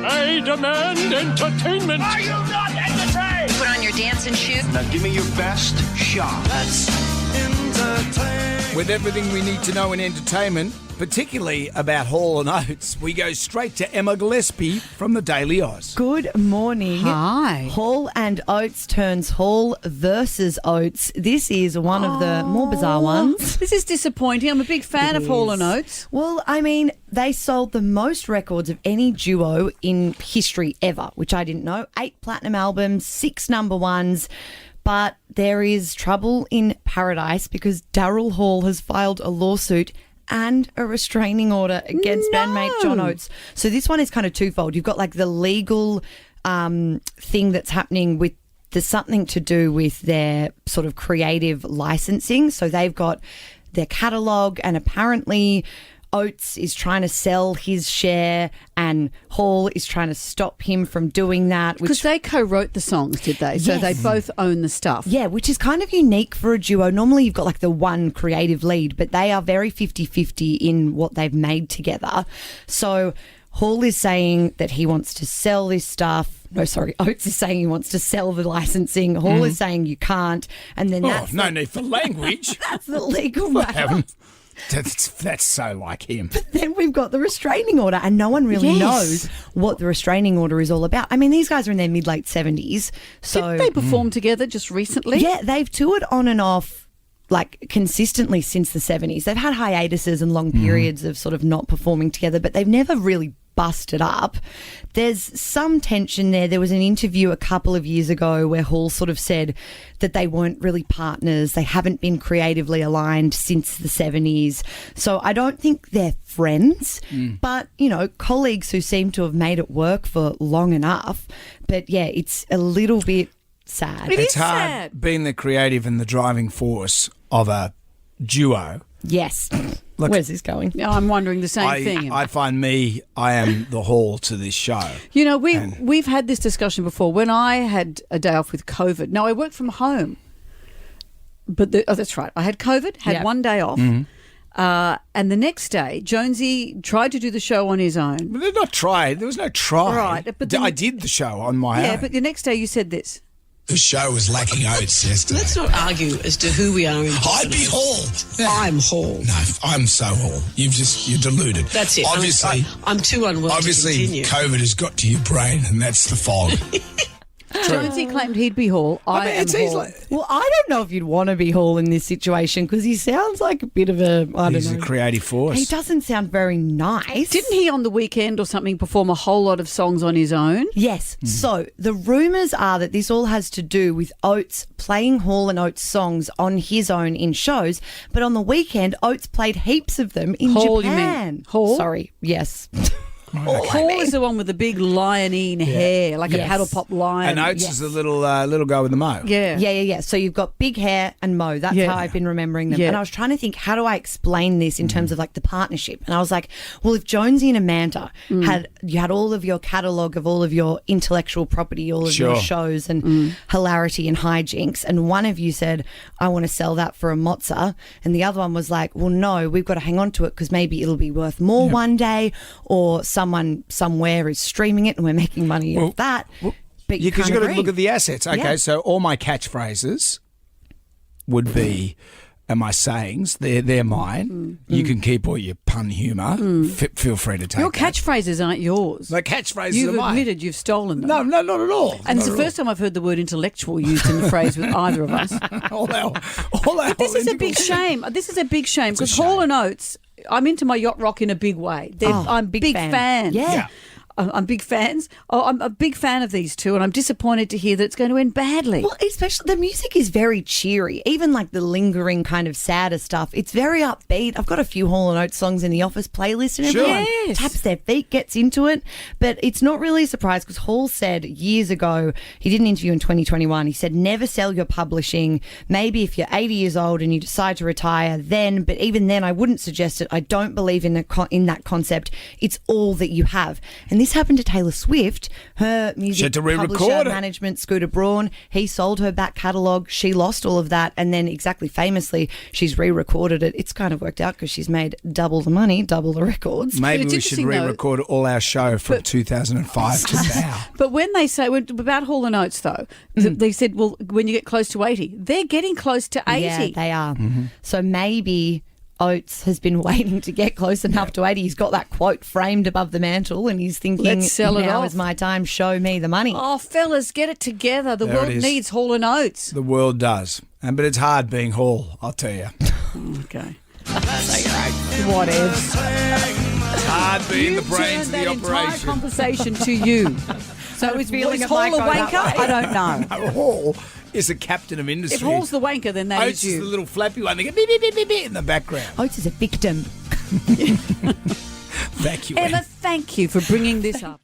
I demand entertainment. Are you not entertained? Put on your dancing shoes. Now give me your best shot. That's entertainment. With everything we need to know in entertainment, particularly about Hall & Oates, we go straight to Emma Gillespie from the Daily Oz. Good morning. Hi. Hall and Oates turns Hall versus Oates. This is one of the more bizarre ones. This is disappointing. I'm a big fan of Hall & Oates. Well, I mean, they sold the most records of any duo in history ever, which I didn't know. 8 platinum albums, 6 number ones. But there is trouble in paradise because Daryl Hall has filed a lawsuit and a restraining order against bandmate John Oates. So this one is kind of twofold. You've got like the legal thing that's happening with, there's something to do with their sort of creative licensing. So they've got their catalogue and apparently Oates is trying to sell his share and Hall is trying to stop him from doing that. Because they co-wrote the songs, did they? So they both own the stuff. Yeah, which is kind of unique for a duo. Normally you've got like the one creative lead, but they are very 50-50 in what they've made together. So Hall is saying that he wants to sell this stuff. No, sorry, Oates is saying he wants to sell the licensing. Hall is saying you can't. And then No need for language. that's the legal matter. That's so like him. But then we've got the restraining order and no one really knows what the restraining order is all about. I mean, these guys are in their mid-late 70s. So Didn't they perform together just recently? yeah, they've toured on and off like consistently since the 70s. They've had hiatuses and long periods of sort of not performing together, but they've never really busted up. There's some tension there. There was an interview a couple of years ago where Hall sort of said that they weren't really partners. They haven't been creatively aligned since the 70s. So I don't think they're friends, but, you know, colleagues who seem to have made it work for long enough. But yeah, it's a little bit sad. It's hard being the creative and the driving force of a duo. Yes. Look, Where's this going? Yeah, I'm wondering the same thing. I find I am the Hall to this show. You know, we've had this discussion before. When I had a day off with COVID, now I worked from home, but that's right. I had COVID, had one day off, and the next day, Jonesy tried to do the show on his own. But they're not tried. There was no try. Right, but I did the show on my own. Yeah, but the next day you said this. The show was lacking Oates yesterday. Let's not argue as to who we are in I'd be Hall. I'm Hall. No, I'm so Hall. You're deluded. That's it. Obviously, I'm too unwell to continue. COVID has got to your brain and that's the fog. Jonesy claimed he'd be Hall. I am Hall. Well, I don't know if you'd want to be Hall in this situation because he sounds like a bit of He's a creative force. He doesn't sound very nice. Didn't he on the weekend or something perform a whole lot of songs on his own? Yes. So the rumours are that this all has to do with Oates playing Hall and Oates songs on his own in shows, but on the weekend Oates played heaps of them in Hall, Japan. you mean? Hall? Sorry. Yes. Hall is the one with the big lionine hair, like a paddle pop lion. And Oates is the little guy with the mo. Yeah. So you've got big hair and mo. That's how I've been remembering them. Yeah. And I was trying to think, how do I explain this in terms of like the partnership? And I was like, well, if Jonesy and Amanda had all of your catalogue of all of your intellectual property, all of your shows and hilarity and hijinks, and one of you said, I want to sell that for a mozza, and the other one was like, well, no, we've got to hang on to it because maybe it'll be worth more one day, or someone somewhere is streaming it and we're making money off that. But because you've got to look at the assets. Okay, so all my catchphrases would be my sayings. They're mine. You can keep all your pun humour. Feel free to take Your that. catchphrases aren't yours. The catchphrases You've are mine. admitted you've stolen them. No, not at all. And it's the first time I've heard the word intellectual used in the phrase with either of us. But this is a big shame. This is a big shame because Hall and Oates, I'm into my yacht rock in a big way. I'm big fans. Yeah. I'm big fans. I'm a big fan of these two, and I'm disappointed to hear that it's going to end badly. Well, especially the music is very cheery, even like the lingering kind of sadder stuff. It's very upbeat. I've got a few Hall & Oates songs in the Office playlist, and everyone taps their feet, gets into it. But it's not really a surprise because Hall said years ago, he did an interview in 2021, he said, never sell your publishing. Maybe if you're 80 years old and you decide to retire, then, but even then I wouldn't suggest it. I don't believe in that concept. It's all that you have. And this this happened to Taylor Swift. Her She music had to re-record publisher it. management, Scooter Braun, he sold her back catalogue. She lost all of that, and then exactly famously, she's re-recorded it. It's kind of worked out because she's made double the money, double the records. Maybe It's we should interesting, though. re-record all our show from 2005 to now. But when they say about Hall & Oates, though, they said, well, when you get close to 80, they're getting close to 80. Yeah, they are. Mm-hmm. So maybe Oates has been waiting to get close enough to 80. He's got that quote framed above the mantle and he's thinking, Let's sell it now off. is my time, show me the money. Oh, fellas, get it together. The There world it is. needs Hall & Oates. The world does. But it's hard being Hall, I'll tell you. Okay. Whatever. It's hard being the brains of the that entire operation. conversation to you. So is feeling Hall it might a go that wanker? way. I don't know. No, Hall is a captain of industry. If Hall's the wanker, then that Oates is is you. the little flappy one. They go beep, beep, beep, beep, beep in the background. Oates is a victim. Thank you, Emma, Em. thank you for bringing this up.